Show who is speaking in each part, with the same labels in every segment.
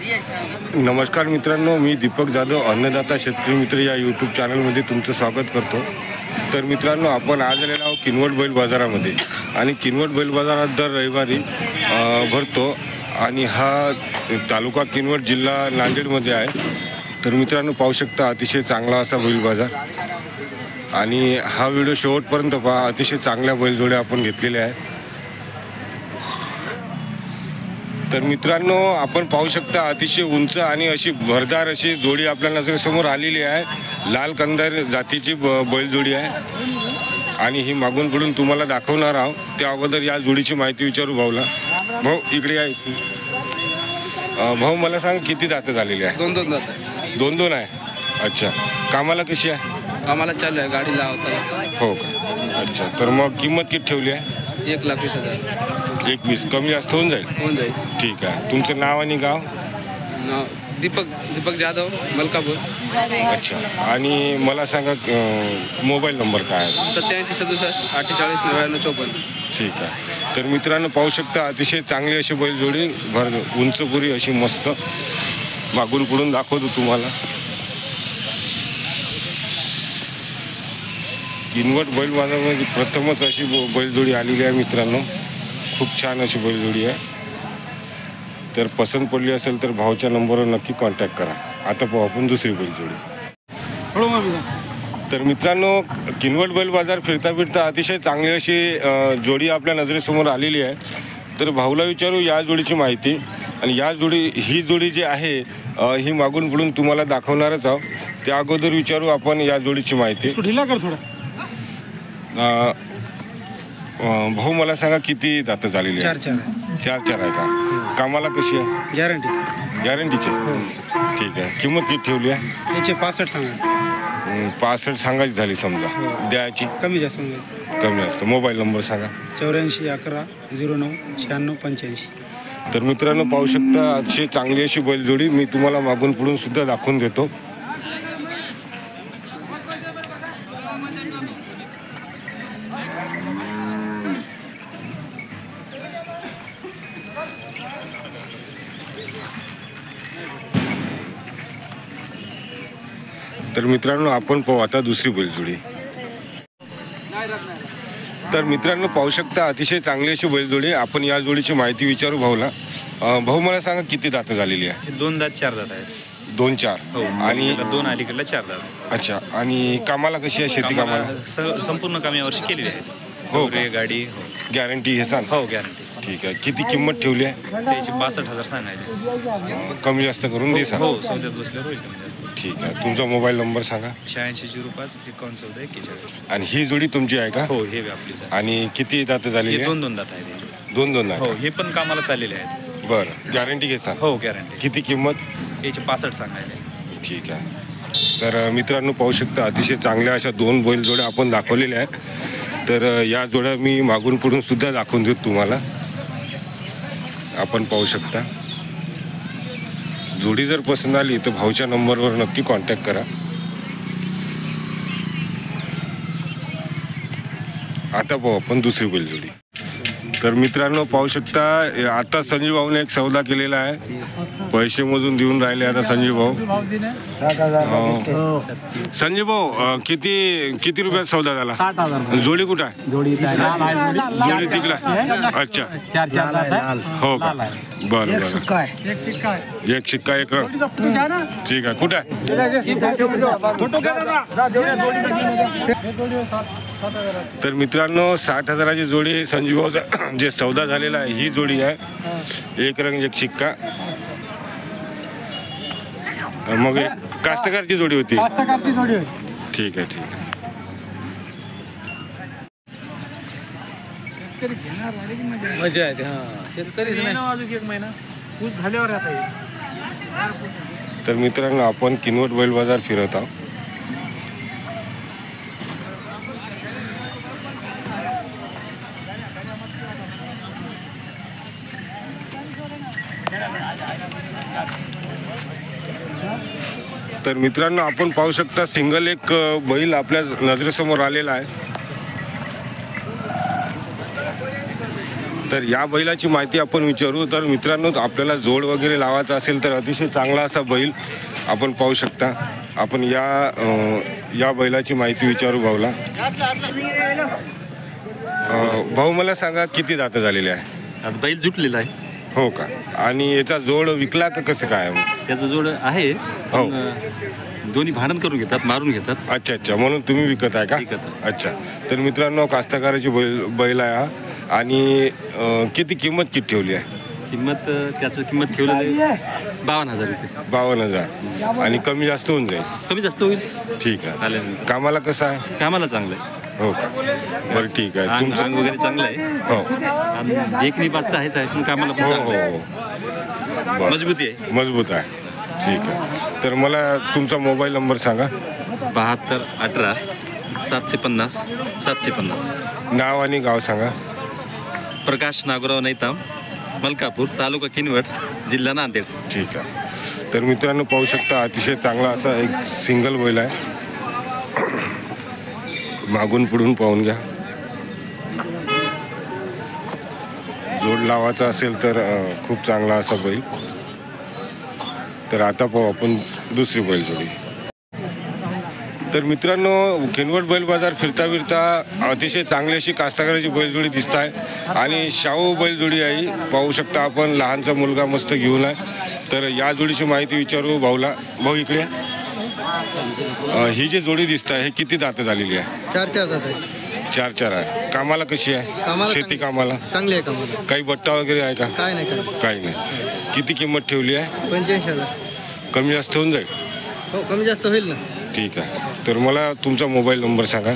Speaker 1: नमस्कार मित्रांनो, मी दीपक जाधव अन्नदाता शेतकरी मित्र या यूट्यूब चॅनलमध्ये तुमचं स्वागत करतो। तर मित्रांनो, आपण आज आलेलो आहोत किनवट बैल बाजारामध्ये आणि किनवट बैल बाजारात दर रविवारी भरतो आणि हा तालुका किनवट जिल्हा नांदेडमध्ये आहे। तर मित्रांनो, पाहू शकता अतिशय चांगला असा बैल बाजार आणि हा व्हिडिओ शेवटपर्यंत पहा। अतिशय चांगल्या बैलजोड्या आपण घेतलेल्या आहेत। तर मित्रांनो, आपण पाहू शकता अतिशय उंच आणि अशी भरदार अशी जोडी आपल्या नजरेसमोर आलेली आहे। लाल कंदार जातीची बैलजोडी आहे आणि ही मागून पुढून तुम्हाला दाखवणार आहोत। त्या अगोदर या जोडीची माहिती विचारू भाऊला। भाऊ इकडे या। भाऊ मला सांग, किती दात झालेली आहे?
Speaker 2: दोन दात आहे।
Speaker 1: दोन आहे। अच्छा, कामाला कशी आहे?
Speaker 2: कामाला चालू आहे, गाडी लावता।
Speaker 1: हो का? अच्छा, तर मग किंमत किती ठेवली आहे?
Speaker 2: 1,20,000।
Speaker 1: 21 कमी जास्त होऊन जाईल?
Speaker 2: होऊन जाईल।
Speaker 1: ठीक आहे। तुमचं नाव आणि गाव?
Speaker 2: दीपक जाधव, मलकापूर।
Speaker 1: अच्छा, आणि मला सांगा मोबाईल नंबर काय आहे?
Speaker 2: 8767 48 99 54।
Speaker 1: ठीक आहे। तर मित्रांनो, पाहू शकता अतिशय चांगली अशी बैलजोडी, उंचपुरी अशी मस्त। मागून पुढून दाखवतो तुम्हाला। किनवट बैल बाजारामध्ये प्रथमच अशी बैलजोडी आलेली आहे मित्रांनो। खूप छान अशी बैलजोडी आहे। तर पसंत पडली असेल तर भाऊच्या नंबरवर नक्की कॉन्टॅक्ट करा। आता पाहू आपण दुसरी बैलजोडी। तर मित्रांनो, किनवट बैल बाजार फिरता फिरता अतिशय चांगली अशी जोडी आपल्या नजरेसमोर आलेली आहे। तर भाऊला विचारू या जोडीची माहिती। आणि ही जोडी जी आहे ही मागून पुढून तुम्हाला दाखवणारच आहोत। त्या अगोदर विचारू आपण या जोडीची माहिती। भाऊ मला सांगा, किती दात झालेली आहे? 4 आहे का? कामाला कशी आहे? गॅरंटीचे? ठीक आहे। किंमत किती ठेवली आहे?
Speaker 2: 65 सांगा।
Speaker 1: 65 सांगायची झाली समजा, द्यायची
Speaker 2: कमी जास्त
Speaker 1: कमी असतं। मोबाईल नंबर सांगा।
Speaker 2: 84 11 09 96 85।
Speaker 1: तर मित्रांनो, पाहू शकता अतिशय चांगली अशी बैलजोडी मी तुम्हाला मागून पुढून सुद्धा दाखवून देतो। तर मित्रांनो, आपण पाहू आता दुसरी बैलजोडी। तर मित्रांनो, पाहू शकता अतिशय चांगली अशी बैलजोडी। आपण या जोडीची माहिती विचारू भाऊला। भाऊ मला सांगा, किती दात झालेली आहे?
Speaker 3: 2 दात 4 दात आहेत।
Speaker 1: 2-4
Speaker 3: हो,
Speaker 1: आणि
Speaker 3: 2 अलीकडला 4 दात।
Speaker 1: अच्छा, आणि कामाला कशी आहे? शेती कामाला
Speaker 3: संपूर्ण काम यावर्षी केलेली आहेत।
Speaker 1: हो,
Speaker 3: गाडी
Speaker 1: गॅरंटी हे सांग?
Speaker 3: हो, गॅरंटी।
Speaker 1: ठीक आहे। किती किंमत ठेवली आहे?
Speaker 3: त्याची 62,000 सांगायचे।
Speaker 1: कमी जास्त करून दे सांग।
Speaker 3: हो, सौद्यात बसल्यावर होईल कमी जास्त।
Speaker 1: ठीक आहे। तुमचा मोबाईल नंबर सांगा।
Speaker 3: 86 05 51 14 41।
Speaker 1: आणि ही जोडी तुमची आहे का?
Speaker 3: हो, हे आपलीच आहे।
Speaker 1: आणि किती दात झालेली आहे?
Speaker 3: 2 दात आहेत।
Speaker 1: 2 आहे?
Speaker 3: हो, हे पण कामाला चाललेले आहेत।
Speaker 1: बरं, गॅरंटी घे सांग।
Speaker 3: हो, गॅरंटी।
Speaker 1: किती किंमत?
Speaker 3: याची 65 सांगायचे।
Speaker 1: ठीक आहे। तर मित्रांनो, पाहू शकता अतिशय चांगल्या अशा 2 बैलजोड्या आपण दाखवलेल्या आहेत। तर या जोड्या मी मागून पुढून सुद्धा दाखवून देतो तुम्हाला। आपण पाहू शकता जोडी जर पसंत आली तर भाऊच्या नंबरवर नक्की कॉन्टॅक्ट करा। आता पाहू आपण दुसरी बैलजोडी। तर मित्रांनो, पाहू शकता आता संजीव भाऊने एक सौदा केलेला आहे। पैसे मोजून देऊन राहिले आता संजीव भाऊ। संजीव भाऊ, किती रुपयात सौदा झाला?
Speaker 4: 60,000।
Speaker 1: जोडी कुठं आहे? जोडी तिकडे? अच्छा, हो का? बरं बरं। एक शिक्का एक रंग। ठीक आहे। कुठं आहे? तर मित्रांनो, 60,000ची जोडी संजीव भाऊचा जे सौदा झालेला आहे ही जोडी आहे। एक रंग एक शिक्का। मग कास्तकारची जोडी होती? ठीक आहे, ठीक आहे।
Speaker 2: मजा आहे। शेतकरी
Speaker 1: तर मित्रांनो, आपण किनवट बैल बाजार फिरत आहोत। तर मित्रांनो, आपण पाहू शकता सिंगल एक बैल आपल्या नजरेसमोर आलेला आहे। तर या बैलाची माहिती आपण विचारू. तर मित्रांनो, आपल्याला जोड वगैरे लावायचा असेल तर अतिशय चांगला असा बैल आपण पाहू शकता. आपण या बैलाची माहिती विचारू भाऊला. भाऊ, मला सांगा किती दातं झालेले आहे?
Speaker 4: आता बैल जुटलेला आहे.
Speaker 1: हो का? आणि याचा जोड विकला का कसं काय?
Speaker 4: त्याचा जोड आहे,
Speaker 1: हो.
Speaker 4: दोन्ही भांडण करून घेतात, मारून घेतात.
Speaker 1: अच्छा, म्हणून तुम्ही विकत आहे का?
Speaker 4: विकत आहे.
Speaker 1: अच्छा. तर मित्रांनो, कास्तकाराची बैल आहे हा. आणि किती किंमत ठेवली आहे?
Speaker 4: त्याचं किंमत ठेवलेली आहे 52,000 रुपये.
Speaker 1: 52,000. आणि कमी जास्त होऊन जाईल?
Speaker 4: कमी जास्त होईल.
Speaker 1: ठीक आहे.
Speaker 4: आल्यानंतर
Speaker 1: कामाला कसं आहे?
Speaker 4: कामाला चांगलं आहे.
Speaker 1: हो का? बरं, ठीक आहे.
Speaker 4: अंग
Speaker 1: तुमचं
Speaker 4: वगैरे चांगलं आहे.
Speaker 1: हो
Speaker 4: आणि एक निपासता आहेच आहे, पण कामाला पण
Speaker 1: हो
Speaker 4: चांगलं
Speaker 1: हो
Speaker 4: आहे.
Speaker 1: हो. बरं.
Speaker 4: मजबूती आहे.
Speaker 1: मजबूत आहे. ठीक आहे. तर मला तुमचा मोबाईल नंबर सांगा.
Speaker 4: 72 18 750 750.
Speaker 1: नाव आणि गाव सांगा.
Speaker 4: प्रकाश नागोराव नैताम, मलकापूर, तालुका किनवट, जिल्हा नांदेड.
Speaker 1: ठीक आहे. तर मित्रांनो, पाहू शकता अतिशय चांगला असा एक सिंगल बैल आहे. मागून पुढून पाहून घ्या. जोड लावायचा असेल तर खूप चांगला असा बैल. तर आता पाहू आपण दुसरी बैलजोडी. तर मित्रांनो, किनवट बैल बाजार फिरता अतिशय चांगली अशी कास्तकाराची बैलजोडी दिसत आहे. आणि शाहू बैलजोडी आहे, पाहू शकता आपण. लहानचा मुलगा मस्त घेऊन आहे. तर या जोडीची माहिती विचारू भाऊला. भाऊ, इकडे ही जी जोडी दिसत आहे, हे किती दातं झालेली आहे?
Speaker 2: 4 दात आहे.
Speaker 1: 4 आहे. कामाला कशी आहे?
Speaker 2: कामाला
Speaker 1: शेती कामाला
Speaker 2: चांगली आहे कामाला.
Speaker 1: काही बट्टा वगैरे आहे का?
Speaker 2: काय नाही काय.
Speaker 1: काही नाही. किती किंमत ठेवली आहे?
Speaker 2: 85,000.
Speaker 1: कमी जास्त होऊन जाईल?
Speaker 2: हो, कमी जास्त होईल ना.
Speaker 1: ठीक आहे. तर मला तुमचा मोबाईल नंबर सांगा.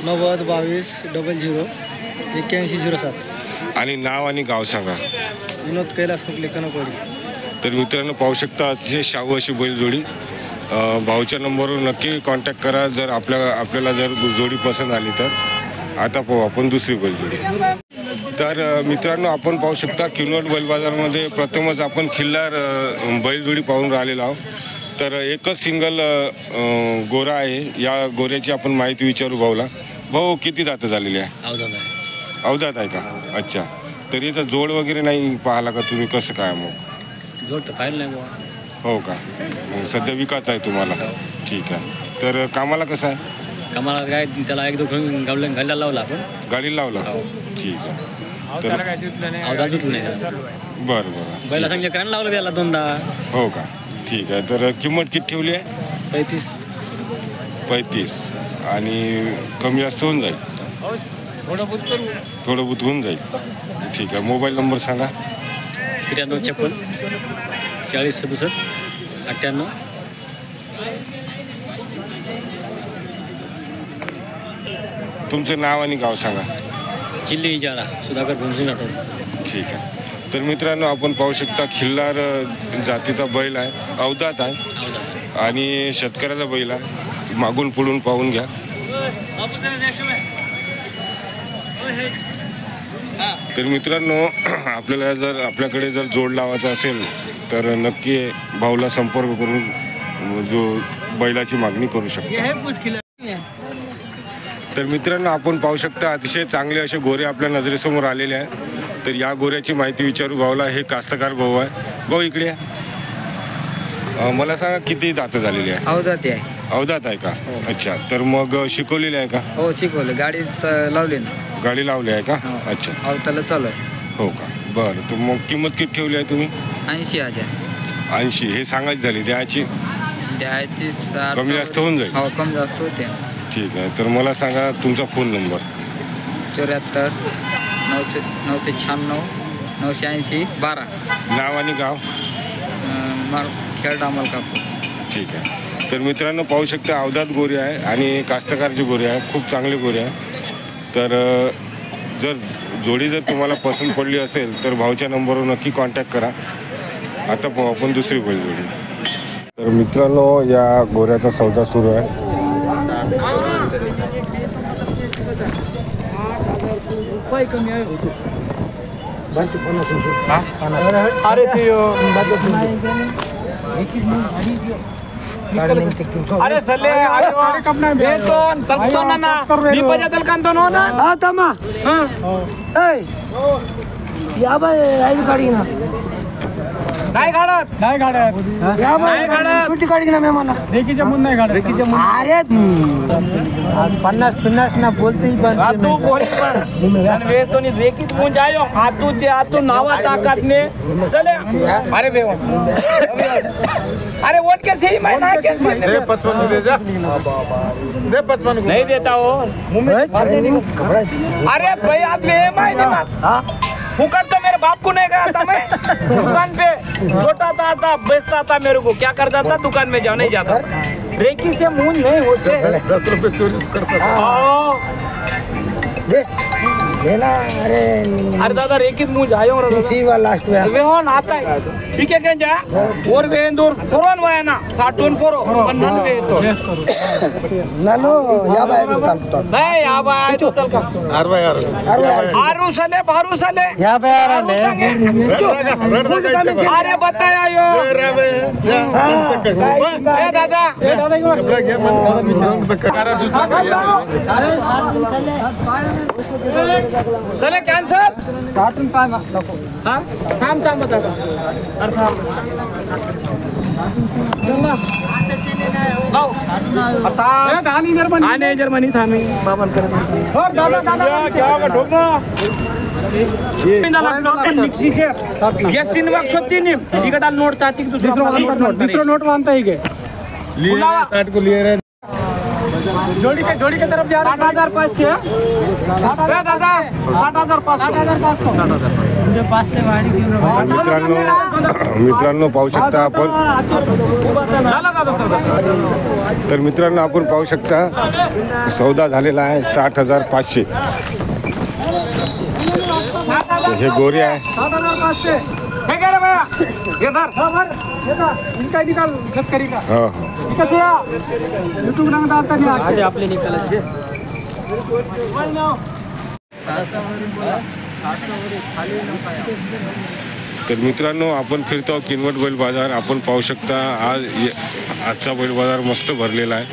Speaker 2: 9022 00 8107.
Speaker 1: आणि नाव आणि गाव सांगा.
Speaker 2: विनोद कैलास कुकले, कनकवाडी.
Speaker 1: तर मित्रांनो, पाहू शकता अतिशय शाहू अशी बैलजोडी. भाऊच्या नंबरवर नक्की कॉन्टॅक्ट करा जर आपल्याला जर जोडी पसंत आली तर. आता पाहू आपण दुसरी बैलजोडी. तर मित्रांनो, आपण पाहू शकता किनवट बैल बाजारमध्ये प्रथमच आपण खिल्लार बैलजोडी पाहून राहिलेलो आहोत. तर एकच सिंगल गोरा आहे. या गोऱ्याची आपण माहिती विचारू भाऊला. भाऊ, किती दातं झालेली आहे? अवधात आहे का? अच्छा. तर याचा जोड वगैरे नाही पाहिला का तुम्ही? कसं काय मग?
Speaker 3: जोड तर पाहिलं नाही बुवा.
Speaker 1: हो का? मग सध्या विकायचा आहे तुम्हाला? ठीक आहे. तर कामाला कसं आहे?
Speaker 3: कामाला काय, त्याला एक दोन गाडीला लावला आपण.
Speaker 1: गाडीला लावला? ठीक आहे. तर
Speaker 3: अवजार जुटलं नाही त्याला.
Speaker 1: बरं.
Speaker 3: बैला सांगितलं करायला लावलं त्याला 2दा.
Speaker 1: हो का? ठीक आहे. तर किंमत किती ठेवली आहे?
Speaker 3: 35.
Speaker 1: आणि कमी जास्त होऊन जाईल? थोडं बहुत होऊन जाईल. ठीक आहे. मोबाईल नंबर सांगा.
Speaker 3: 93 56 40 67 98.
Speaker 1: तुमचं नाव आणि गाव सांगा.
Speaker 3: चिल्ली इजारा, सुधाकर भीमसिंग राठोड.
Speaker 1: ठीक आहे. तर मित्रांनो, आपण पाहू शकता खिल्लार जातीचा बैल आहे. अवधात आहे आणि शेतकऱ्याचा बैल आहे. मागून पुढून पाहून घ्या. तर मित्रांनो, आपल्याकडे जर जोड लावायचा असेल तर नक्की भाऊला संपर्क करून जो बैलाची मागणी करू शकता. तर मित्रांनो, आपण पाहू शकता अतिशय चांगले असे गोरे आपल्या नजरेसमोर आलेले आहे. तर या गोऱ्याची माहिती विचारू भाऊला. हे कास्तकार भाऊ आहे. भाऊ, इकडे मला सांगा, किती दातं झालेली आहे?
Speaker 2: अवधात आहे.
Speaker 1: अवधात आहे का? अच्छा. तर मग शिकवलेली आहे का?
Speaker 2: हो, शिकवलं. गाडी लावली ना.
Speaker 1: गाडी लावली आहे का?
Speaker 2: हो.
Speaker 1: अच्छा.
Speaker 2: अवताला चालू आहे.
Speaker 1: हो का? बरं. तर मग किंमत किती ठेवली आहे तुम्ही?
Speaker 2: 80,000.
Speaker 1: 80. हे सांगायची झाली द्यायची?
Speaker 2: द्यायची
Speaker 1: कमी जास्त होऊन जाईल?
Speaker 2: हो, कमी जास्त होते.
Speaker 1: ठीक आहे. तर मला सांगा तुमचा फोन नंबर.
Speaker 2: 74 996 980 12.
Speaker 1: नाव आणि गाव?
Speaker 2: खेळडा, मलकापूर.
Speaker 1: ठीक आहे. तर मित्रांनो, पाहू शकता अवधात गोरी आहे आणि कास्तकारची गोरी आहे. खूप चांगली गोरी आहे. तर जर तुम्हाला पसंत पडली असेल तर भाऊच्या नंबरवर नक्की कॉन्टॅक्ट करा. आता पाहू आपण दुसरी बैलजोडी. तर मित्रांनो, या गोऱ्याचा सौदा सुरू आहे.
Speaker 2: कमी आहे.
Speaker 5: अरे सले बेतोन तलतो ना मी बजातल कांतो ना
Speaker 6: हा तमा ए या बाय आई गाडी ना
Speaker 5: नाही काढत
Speaker 6: या बाय
Speaker 5: नाही काढत.
Speaker 6: तुझी गाडी ना मेहमान
Speaker 2: रेकीच्या मुन नाही काढत
Speaker 6: अरे 50 ना बोलते
Speaker 5: तू बोली पण आणि वेतोनी रेकीत मुंज आयो आतू नावा ताकत ने चले अरे बेवा अरे वोट कैसे ही मैं ना कैसे
Speaker 7: दे 55 दे जा दे 55
Speaker 5: नहीं देता हो अरे भाई आप ले मायने मत फुकट तो मेरे बाप को नहीं कहा था मैं दुकान पे छोटा था बेचता था मेरे को क्या करता था दुकान में जाओ नहीं जाता रेकी से मुंह नहीं होते
Speaker 7: 10 रुपए चोरी करता
Speaker 6: दे देना अरे
Speaker 5: अरे दादा रेकीत मुंह जायो रे
Speaker 6: सी वाला लास्ट में
Speaker 5: वे होन आता है ठीक है क्या जा और वे दूर पुरान वाया ना 60 पोरो पण नन वे तो
Speaker 6: नानो या बाय तो
Speaker 5: नहीं या बाय तो तल का
Speaker 7: अरे यार
Speaker 5: आरू सले
Speaker 6: या बाय
Speaker 5: अरे बताया यो ए दादा चले कॅन्सल
Speaker 2: कार्टून पाय मा
Speaker 5: हा थांब दादा अरे थांब आणि जर्मनी थांबी बाबन करत क्या का ठोक ना निक्षी से यस सिन वाक सोती नि इकडा नोट ताती
Speaker 2: दुसरा नोट मानता है के
Speaker 7: लिए 60 को लिए रहे
Speaker 2: जोड़ी के तरफ जा रहा
Speaker 5: 7,500 ए दादा 7,500
Speaker 1: मित्रांनो पाहू शकता आपण
Speaker 5: झाला दादा
Speaker 1: तर मित्रांनो आपण पाहू शकता सौदा झालेला आहे 60,500. हे गोरे आहे
Speaker 2: 7,500
Speaker 5: हे काय रे भैया ये धर
Speaker 2: इनका निकाल शेतकरी का
Speaker 1: हो
Speaker 2: कैसे यूट्यूब रंग डालता नहीं आगे
Speaker 3: आपले निकाल
Speaker 1: तर मित्रांनो आपण फिरतो किनवट बैल बाजार. आपण पाहू शकता आजचा बैल बाजार मस्त भरलेला आहे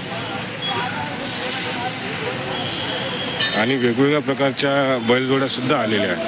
Speaker 1: आणि वेगवेगळ्या प्रकारच्या बैलजोड्या सुद्धा आलेल्या आहेत.